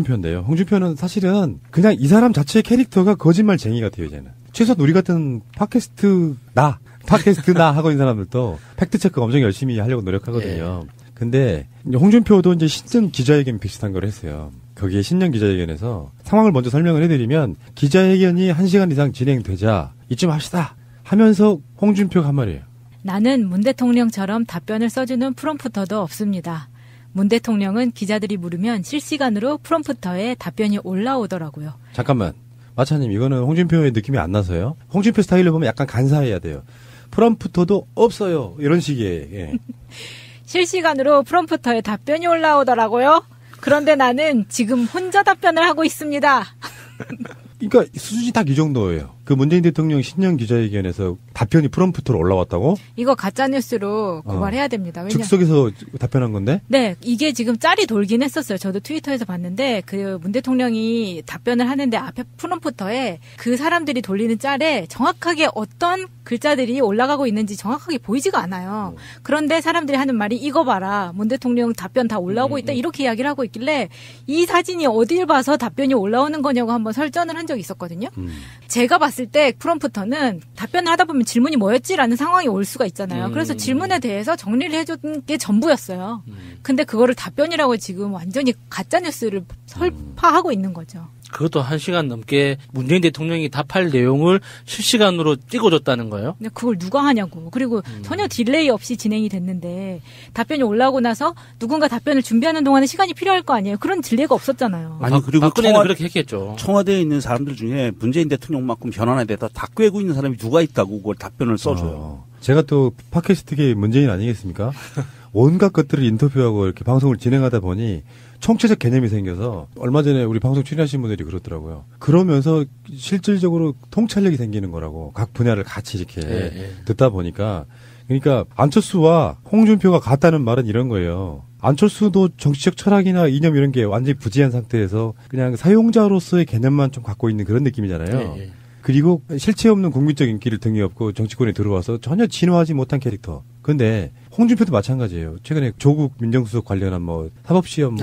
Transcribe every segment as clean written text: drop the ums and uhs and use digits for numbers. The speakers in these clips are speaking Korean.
홍준표인데요. 홍준표는 사실은 그냥 이 사람 자체의 캐릭터가 거짓말쟁이 같아요, 이제는. 최소한 우리 같은 팟캐스트나 하고 있는 사람들도 팩트체크 엄청 열심히 하려고 노력하거든요. 근데 이제 홍준표도 이제 신년 기자회견 비슷한 걸 했어요. 거기에 신년 기자회견에서 상황을 먼저 설명을 해드리면 기자회견이 1시간 이상 진행되자 이쯤 합시다 하면서 홍준표가 한 말이에요. 나는 문 대통령처럼 답변을 써주는 프롬프터도 없습니다. 문 대통령은 기자들이 물으면 실시간으로 프롬프터에 답변이 올라오더라고요. 잠깐만. 마차님, 이거는 홍준표의 느낌이 안 나서요. 홍준표 스타일로 보면 약간 간사해야 돼요. 프롬프터도 없어요. 이런 식의. 예. 실시간으로 프롬프터에 답변이 올라오더라고요. 그런데 나는 지금 혼자 답변을 하고 있습니다. 그러니까 수준이 딱 이 정도예요. 그 문재인 대통령 신년 기자회견에서 답변이 프롬프터로 올라왔다고? 이거 가짜뉴스로 고발해야 됩니다. 왜냐... 즉석에서 답변한 건데? 네. 이게 지금 짤이 돌긴 했었어요. 저도 트위터에서 봤는데 그 문 대통령이 답변을 하는데 앞에 프롬프터에 그 사람들이 돌리는 짤에 정확하게 어떤 글자들이 올라가고 있는지 정확하게 보이지가 않아요. 그런데 사람들이 하는 말이 이거 봐라. 문 대통령 답변 다 올라오고 있다. 이렇게 이야기를 하고 있길래 이 사진이 어딜 봐서 답변이 올라오는 거냐고 한번 설전을 한 적이 있었거든요. 제가 봤을 때 프롬프터는 답변을 하다 보면 질문이 뭐였지라는 상황이 올 수가 있잖아요. 그래서 질문에 대해서 정리를 해준 게 전부였어요. 근데 그거를 답변이라고 지금 완전히 가짜뉴스를 설파하고 있는 거죠. 그것도 1시간 넘게 문재인 대통령이 답할 내용을 실시간으로 찍어줬다는 거예요? 근데 그걸 누가 하냐고. 그리고 전혀 딜레이 없이 진행이 됐는데 답변이 올라오고 나서 누군가 답변을 준비하는 동안에 시간이 필요할 거 아니에요. 그런 딜레이가 없었잖아요. 아니 그리고 박근혜는 그렇게 했겠죠. 청와대에 있는 사람들 중에 문재인 대통령만큼 현안에 대해서 다 꿰고 있는 사람이 누가 있다고 그걸 답변을 써줘요. 제가 또 팟캐스트계 문재인 아니겠습니까? 온갖 것들을 인터뷰하고 이렇게 방송을 진행하다 보니 총체적 개념이 생겨서 얼마 전에 우리 방송 출연하신 분들이 그렇더라고요. 그러면서 실질적으로 통찰력이 생기는 거라고 각 분야를 같이 이렇게 듣다 보니까 그러니까 안철수와 홍준표가 같다는 말은 이런 거예요. 안철수도 정치적 철학이나 이념 이런 게 완전히 부재한 상태에서 그냥 사용자로서의 개념만 좀 갖고 있는 그런 느낌이잖아요. 그리고 실체 없는 국민적 인기를 등에 업고 정치권에 들어와서 전혀 진화하지 못한 캐릭터. 근데 홍준표도 마찬가지예요. 최근에 조국 민정수석 관련한 뭐 사법시험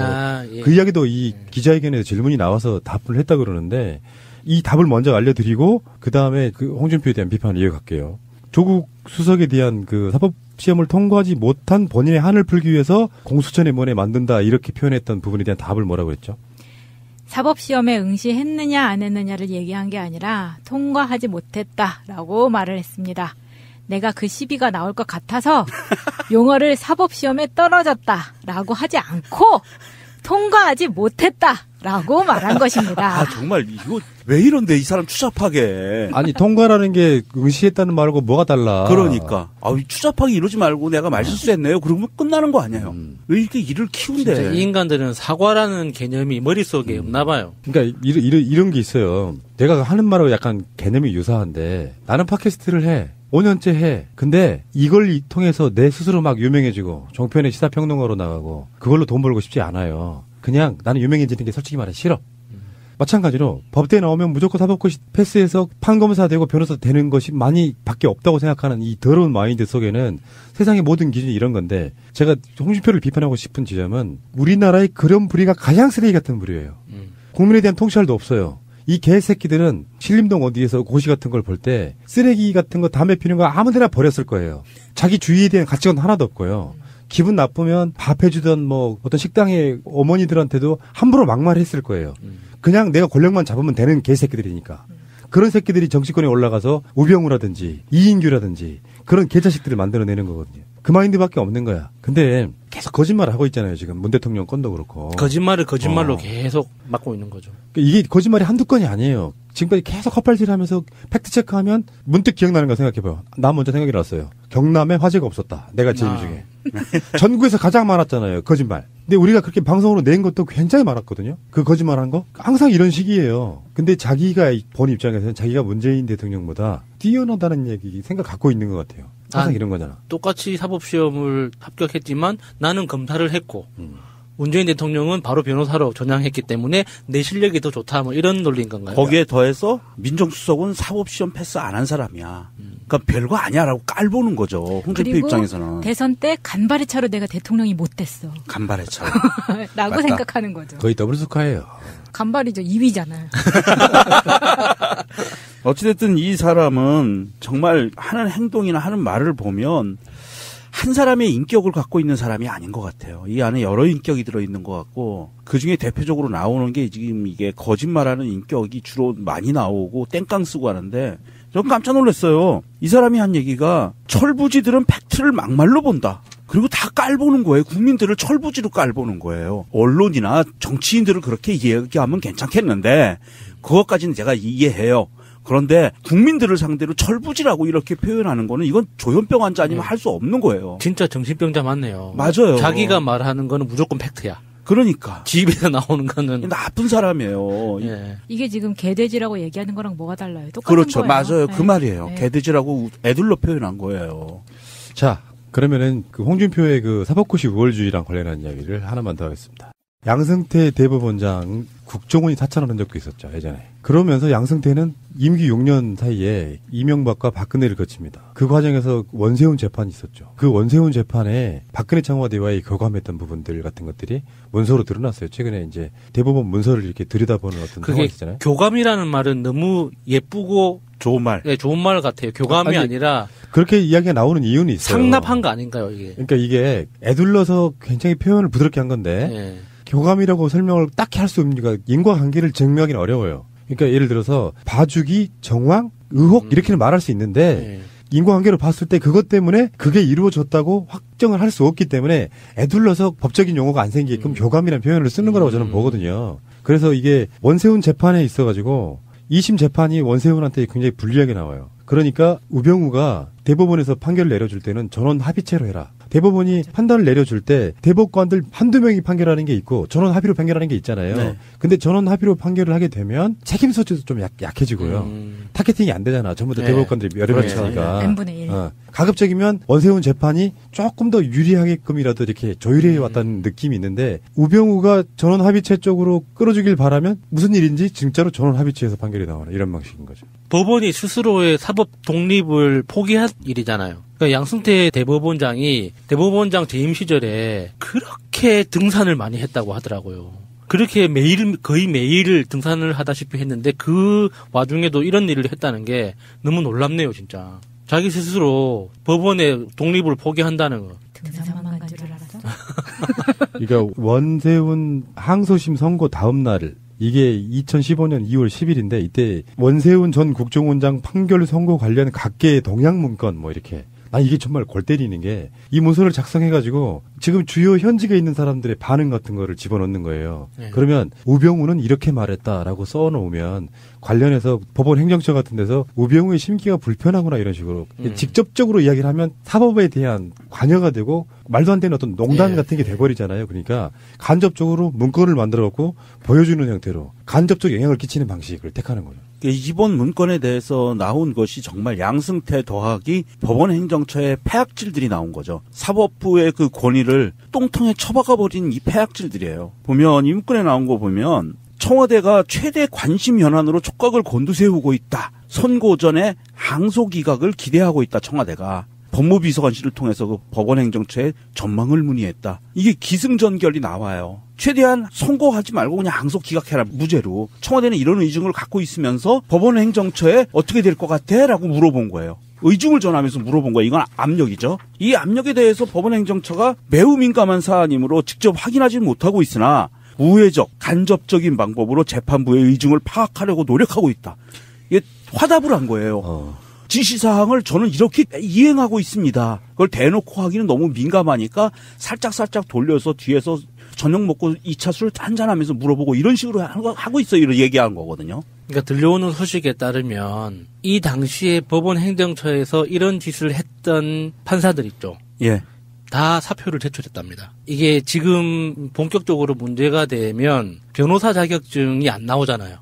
그 이야기도 이 기자회견에서 질문이 나와서 답을 했다 그러는데 이 답을 먼저 알려드리고 그 다음에 그 홍준표에 대한 비판을 이어갈게요. 조국 수석에 대한 그 사법시험을 통과하지 못한 본인의 한을 풀기 위해서 공수처의 문에 만든다 이렇게 표현했던 부분에 대한 답을 뭐라고 했죠? 사법시험에 응시했느냐 안 했느냐를 얘기한 게 아니라 통과하지 못했다라고 말을 했습니다. 내가 그 시비가 나올 것 같아서 용어를 사법시험에 떨어졌다라고 하지 않고 통과하지 못했다라고 말한 것입니다. 아 정말 이거 왜 이런데 이 사람 추잡하게. 아니 통과라는 게 응시했다는 말하고 뭐가 달라. 그러니까 추잡하게 이러지 말고 내가 말실수했네요. 그러면 끝나는 거 아니에요. 왜 이렇게 일을 키운대. 이 인간들은 사과라는 개념이 머릿속에 없나 봐요. 그러니까 이런 게 있어요. 내가 하는 말하고 약간 개념이 유사한데 나는 팟캐스트를 해. 5년째 해. 근데 이걸 통해서 내 스스로 막 유명해지고 종편의 시사평론가로 나가고 그걸로 돈 벌고 싶지 않아요. 그냥 나는 유명해지는 게 솔직히 말해 싫어. 마찬가지로 법대에 나오면 무조건 사법고시 패스해서 판검사 되고 변호사 되는 것이 많이 밖에 없다고 생각하는 이 더러운 마인드 속에는 세상의 모든 기준이 이런 건데 제가 홍준표를 비판하고 싶은 지점은 우리나라의 그런 부리가 가장 쓰레기 같은 부리예요. 국민에 대한 통찰도 없어요. 이 개새끼들은 신림동 어디에서 고시 같은 걸 볼 때 쓰레기 같은 거 담배 피는 거 아무데나 버렸을 거예요. 자기 주위에 대한 가치관 하나도 없고요. 기분 나쁘면 밥 해주던 뭐 어떤 식당의 어머니들한테도 함부로 막말했을 거예요. 그냥 내가 권력만 잡으면 되는 개새끼들이니까. 그런 새끼들이 정치권에 올라가서 우병우라든지 이인규라든지 그런 개자식들을 만들어내는 거거든요. 그 마인드밖에 없는 거야. 근데 계속 거짓말을 하고 있잖아요. 지금 문 대통령 건도 그렇고. 거짓말을 거짓말로 계속 막고 있는 거죠. 이게 거짓말이 한두 건이 아니에요. 지금까지 계속 헛발질하면서 팩트체크하면 문득 기억나는 거 생각해봐요. 나 먼저 생각이 났어요. 경남에 화재가 없었다. 내가 제일 중에. 전국에서 가장 많았잖아요. 거짓말. 근데 우리가 그렇게 방송으로 낸 것도 굉장히 많았거든요. 그 거짓말한 거. 항상 이런 식이에요. 근데 자기가 본 입장에서는 자기가 문재인 대통령보다 뛰어나다는 얘기 생각 갖고 있는 것 같아요. 항상 이런 거잖아. 똑같이 사법시험을 합격했지만 나는 검사를 했고 문재인 대통령은 바로 변호사로 전향했기 때문에 내 실력이 더 좋다 뭐 이런 논리인 건가요? 거기에 더해서 민정수석은 사법시험 패스 안 한 사람이야. 그러니까 별거 아니야라고 깔보는 거죠. 홍준표 그리고 입장에서는. 대선 때 간발의 차로 내가 대통령이 못 됐어. 간발의 차. 라고 맞다. 생각하는 거죠. 거의 더블 스코어예요. 간발이죠. 2위잖아요. 어찌됐든 이 사람은 정말 하는 행동이나 하는 말을 보면 한 사람의 인격을 갖고 있는 사람이 아닌 것 같아요. 이 안에 여러 인격이 들어있는 것 같고 그중에 대표적으로 나오는 게 지금 이게 거짓말하는 인격이 주로 많이 나오고 땡깡 쓰고 하는데 전 깜짝 놀랐어요. 이 사람이 한 얘기가 철부지들은 팩트를 막말로 본다. 그리고 다 깔보는 거예요. 국민들을 철부지로 깔보는 거예요. 언론이나 정치인들을 그렇게 얘기하면 괜찮겠는데 그것까지는 제가 이해해요. 그런데 국민들을 상대로 철부지라고 이렇게 표현하는 거는 이건 조현병 환자 아니면 할 수 없는 거예요. 진짜 정신병자 맞네요. 맞아요. 자기가 말하는 거는 무조건 팩트야. 그러니까. 집에서 나오는 거는 나쁜 사람이에요. 예. 이게 지금 개돼지라고 얘기하는 거랑 뭐가 달라요? 똑같은 그렇죠. 거예요. 맞아요. 네. 그 말이에요. 네. 개돼지라고 애들로 표현한 거예요. 자, 그러면은 그 홍준표의 그 사법고시 우월주의랑 관련한 이야기를 하나만 더 하겠습니다. 양승태 대법원장 국정원이 사찰을 한 적도 있었죠, 예전에. 그러면서 양승태는 임기 6년 사이에 이명박과 박근혜를 거칩니다. 그 과정에서 원세훈 재판이 있었죠. 그 원세훈 재판에 박근혜 청와대와의 교감했던 부분들 같은 것들이 문서로 드러났어요. 최근에 이제 대법원 문서를 이렇게 들여다보는 어떤 상황이 그게 있잖아요. 교감이라는 말은 너무 예쁘고 좋은 말. 예, 좋은 말 같아요. 교감이 아니, 아니라 그렇게 이야기가 나오는 이유는 있어요. 상납한 거 아닌가요, 이게? 그러니까 이게 애둘러서 굉장히 표현을 부드럽게 한 건데 예. 교감이라고 설명을 딱히 할 수 없으니까 인과관계를 증명하기는 어려워요. 그러니까 예를 들어서 봐주기, 정황, 의혹 이렇게는 말할 수 있는데 예. 인과관계로 봤을 때 그것 때문에 그게 이루어졌다고 확정을 할 수 없기 때문에 애둘러서 법적인 용어가 안 생기게끔 교감이라는 표현을 쓰는 거라고 저는 보거든요. 그래서 이게 원세훈 재판에 있어가지고 2심 재판이 원세훈한테 굉장히 불리하게 나와요. 그러니까 우병우가 대법원에서 판결을 내려줄 때는 전원 합의체로 해라. 대법원이 판단을 내려줄 때 대법관들 한두 명이 판결하는 게 있고 전원 합의로 판결하는 게 있잖아요. 네. 근데 전원 합의로 판결을 하게 되면 책임 소재도 좀 약해지고요. 타겟팅이 안 되잖아. 전부 다 네. 대법관들이 여러 명 그렇죠. 있으니까. n분의 1. 가급적이면 원세훈 재판이 조금 더 유리하게끔이라도 이렇게 조율해 왔다는 느낌이 있는데 우병우가 전원 합의체 쪽으로 끌어주길 바라면 무슨 일인지 진짜로 전원 합의체에서 판결이 나오는 이런 방식인 거죠. 법원이 스스로의 사법 독립을 포기한 일이잖아요. 그러니까 양승태 대법원장이 대법원장 재임 시절에 그렇게 등산을 많이 했다고 하더라고요. 그렇게 거의 매일 등산을 하다시피 했는데 그 와중에도 이런 일을 했다는 게 너무 놀랍네요, 진짜. 자기 스스로 법원의 독립을 포기한다는 거. 등산만 간 줄 알았어. 그러니까 원세훈 항소심 선고 다음 날 이게 2015년 2월 10일인데 이때 원세훈 전 국정원장 판결 선고 관련 각계의 동향 문건 뭐 이렇게 이게 정말 골 때리는 게 이 문서를 작성해가지고 지금 주요 현직에 있는 사람들의 반응 같은 거를 집어넣는 거예요. 네. 그러면 우병우는 이렇게 말했다라고 써놓으면 관련해서 법원 행정처 같은 데서 우병우의 심기가 불편하구나 이런 식으로 직접적으로 이야기를 하면 사법에 대한 관여가 되고 말도 안 되는 어떤 농단 예. 같은 게 돼버리잖아요. 그러니까 간접적으로 문건을 만들어갖고 보여주는 형태로 간접적 영향을 끼치는 방식을 택하는 거죠. 이번 문건에 대해서 나온 것이 정말 양승태 더하기 법원 행정처의 폐악질들이 나온 거죠. 사법부의 그 권위를 똥통에 처박아 버린 이 폐악질들이에요. 보면 이 문건에 나온 거 보면 청와대가 최대 관심 현안으로 촉각을 곤두세우고 있다. 선고 전에 항소 기각을 기대하고 있다. 청와대가. 법무비서관실을 통해서 그 법원 행정처에 전망을 문의했다. 이게 기승전결이 나와요. 최대한 선고하지 말고 그냥 항소 기각해라 무죄로. 청와대는 이런 의중을 갖고 있으면서 법원 행정처에 어떻게 될 것 같아? 라고 물어본 거예요. 의중을 전하면서 물어본 거예요. 이건 압력이죠. 이 압력에 대해서 법원 행정처가 매우 민감한 사안이므로 직접 확인하지는 못하고 있으나 우회적, 간접적인 방법으로 재판부의 의중을 파악하려고 노력하고 있다. 이게 화답을 한 거예요. 지시사항을 저는 이렇게 이행하고 있습니다. 그걸 대놓고 하기는 너무 민감하니까 살짝 돌려서 뒤에서 저녁 먹고 2차 술 한잔하면서 물어보고 이런 식으로 하고 있어요. 이런 얘기한 거거든요. 그러니까 들려오는 소식에 따르면 이 당시에 법원 행정처에서 이런 짓을 했던 판사들 있죠. 예. 다 사표를 제출했답니다. 이게 지금 본격적으로 문제가 되면 변호사 자격증이 안 나오잖아요.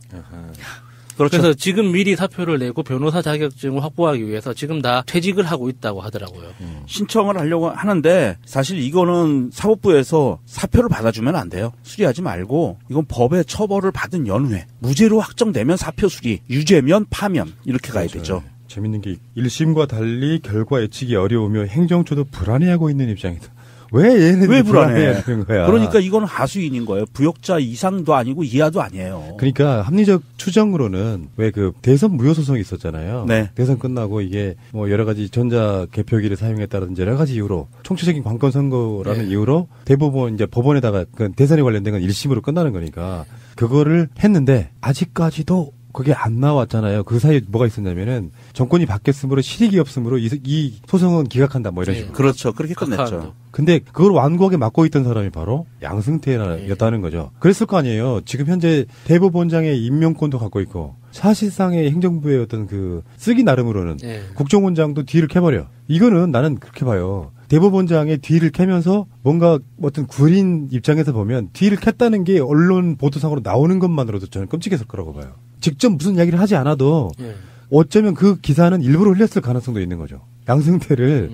그렇죠. 그래서 지금 미리 사표를 내고 변호사 자격증을 확보하기 위해서 지금 다 퇴직을 하고 있다고 하더라고요. 신청을 하려고 하는데 사실 이거는 사법부에서 사표를 받아주면 안 돼요. 수리하지 말고 이건 법의 처벌을 받은 연후에 무죄로 확정되면 사표 수리, 유죄면 파면 이렇게 가야 되죠. 재밌는 게 1심과 달리 결과 예측이 어려우며 행정처도 불안해하고 있는 입장이다. 왜 얘네들이 왜 불안해? 불안해하는 거야? 그러니까 이건 하수인인 거예요. 부역자 이상도 아니고 이하도 아니에요. 그러니까 합리적 추정으로는 왜 그 대선 무효 소송이 있었잖아요. 네. 대선 끝나고 이게 뭐 여러 가지 전자 개표기를 사용했다든지 여러 가지 이유로 총체적인 관건 선거라는 네. 이유로 대부분 이제 법원에다가 그 대선에 관련된 건 1심으로 끝나는 거니까 그거를 했는데 아직까지도 그게 안 나왔잖아요. 그 사이에 뭐가 있었냐면은 정권이 바뀌었으므로 실익이 없으므로 이 소송은 기각한다 뭐 이런 식으로. 그렇죠. 그렇게 끝냈죠. 각하도. 근데 그걸 완고하게 맡고 있던 사람이 바로 양승태였다는 거죠. 그랬을 거 아니에요. 지금 현재 대법원장의 임명권도 갖고 있고 사실상의 행정부의 어떤 그 쓰기 나름으로는 네. 국정원장도 뒤를 캐버려. 이거는 나는 그렇게 봐요. 대법원장의 뒤를 캐면서 뭔가 어떤 군인 입장에서 보면 뒤를 캤다는 게 언론 보도상으로 나오는 것만으로도 저는 끔찍했을 거라고 봐요. 직접 무슨 이야기를 하지 않아도 예. 어쩌면 그 기사는 일부러 흘렸을 가능성도 있는 거죠. 양승태를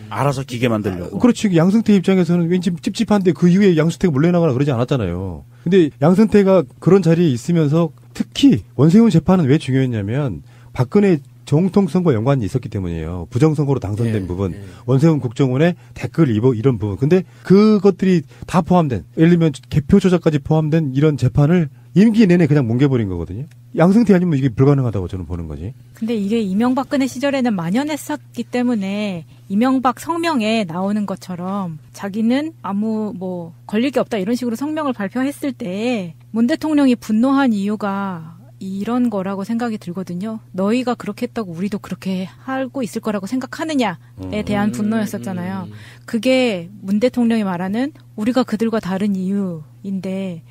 알아서 기계 만들려고. 그렇지. 양승태 입장에서는 왠지 찝찝한데 그 이후에 양승태가 몰려나가라 그러지 않았잖아요. 근데 양승태가 그런 자리에 있으면서 특히 원세훈 재판은 왜 중요했냐면 박근혜 정통선거 연관이 있었기 때문이에요. 부정선거로 당선된 예, 부분, 예. 원세훈 국정원의 댓글 이런 부분. 근데 그것들이 다 포함된, 예를 들면 개표 조작까지 포함된 이런 재판을 임기 내내 그냥 뭉개버린 거거든요. 양승태 아니면 이게 불가능하다고 저는 보는 거지. 근데 이게 이명박근혜 시절에는 만연했었기 때문에 이명박 성명에 나오는 것처럼 자기는 아무 뭐 걸릴 게 없다 이런 식으로 성명을 발표했을 때 문 대통령이 분노한 이유가 이런 거라고 생각이 들거든요. 너희가 그렇게 했다고 우리도 그렇게 하고 있을 거라고 생각하느냐에 대한 분노였었잖아요. 그게 문 대통령이 말하는 우리가 그들과 다른 이유인데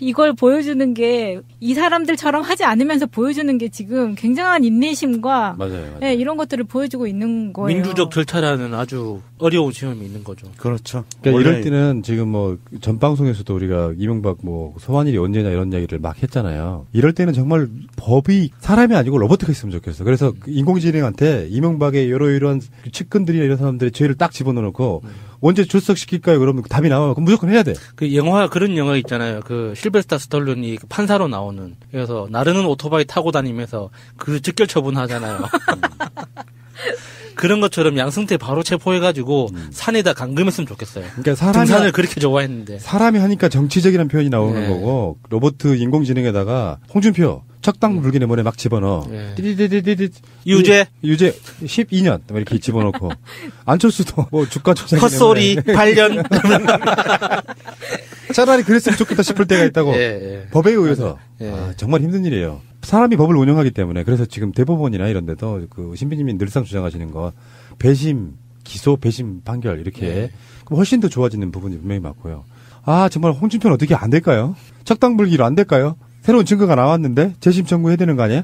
이걸 보여주는 게 이 사람들처럼 하지 않으면서 보여주는 게 지금 굉장한 인내심과 맞아요. 네, 이런 것들을 보여주고 있는 거예요. 민주적 절차라는 아주 어려운 시험이 있는 거죠. 그렇죠. 그러니까 원래 이럴 때는 지금 뭐 전 방송에서도 우리가 이명박 뭐 소환일이 언제냐 이런 이야기를 막 했잖아요. 이럴 때는 정말 법이 사람이 아니고 로봇가 있으면 좋겠어. 그래서 그 인공지능한테 이명박의 이러이러한 측근들이나 이런 사람들의 죄를 딱 집어넣고 언제 출석시킬까요? 그러면 답이 나와요. 그럼 무조건 해야 돼. 그 영화 그런 영화 있잖아요. 그 실베스타 스탈론이 그 판사로 나오는. 그래서 나르는 오토바이 타고 다니면서 그 즉결 처분하잖아요. 그런 것처럼 양승태 바로 체포해가지고 산에다 감금했으면 좋겠어요. 그러니까 등산을 그렇게 좋아했는데. 사람이 하니까 정치적이라는 표현이 나오는 네. 거고 로봇 인공지능에다가 홍준표 척당 불기내 머리에 막 집어넣어. 네. 띠디디디디 유죄 12년 뭐 이렇게 집어넣고 안철수도 뭐 주가 조작 헛소리 8년. 차라리 그랬으면 좋겠다 싶을 때가 있다고. 예. 법에 의해서 예. 정말 힘든 일이에요. 사람이 법을 운영하기 때문에 그래서 지금 대법원이나 이런 데도 그 신비님이 늘상 주장하시는 거 배심 기소 배심 판결 이렇게 그럼 훨씬 더 좋아지는 부분이 분명히 많고요. 정말 홍준표는 어떻게 안 될까요? 척당불기로 안 될까요? 새로운 증거가 나왔는데 재심 청구해야 되는 거 아니에요?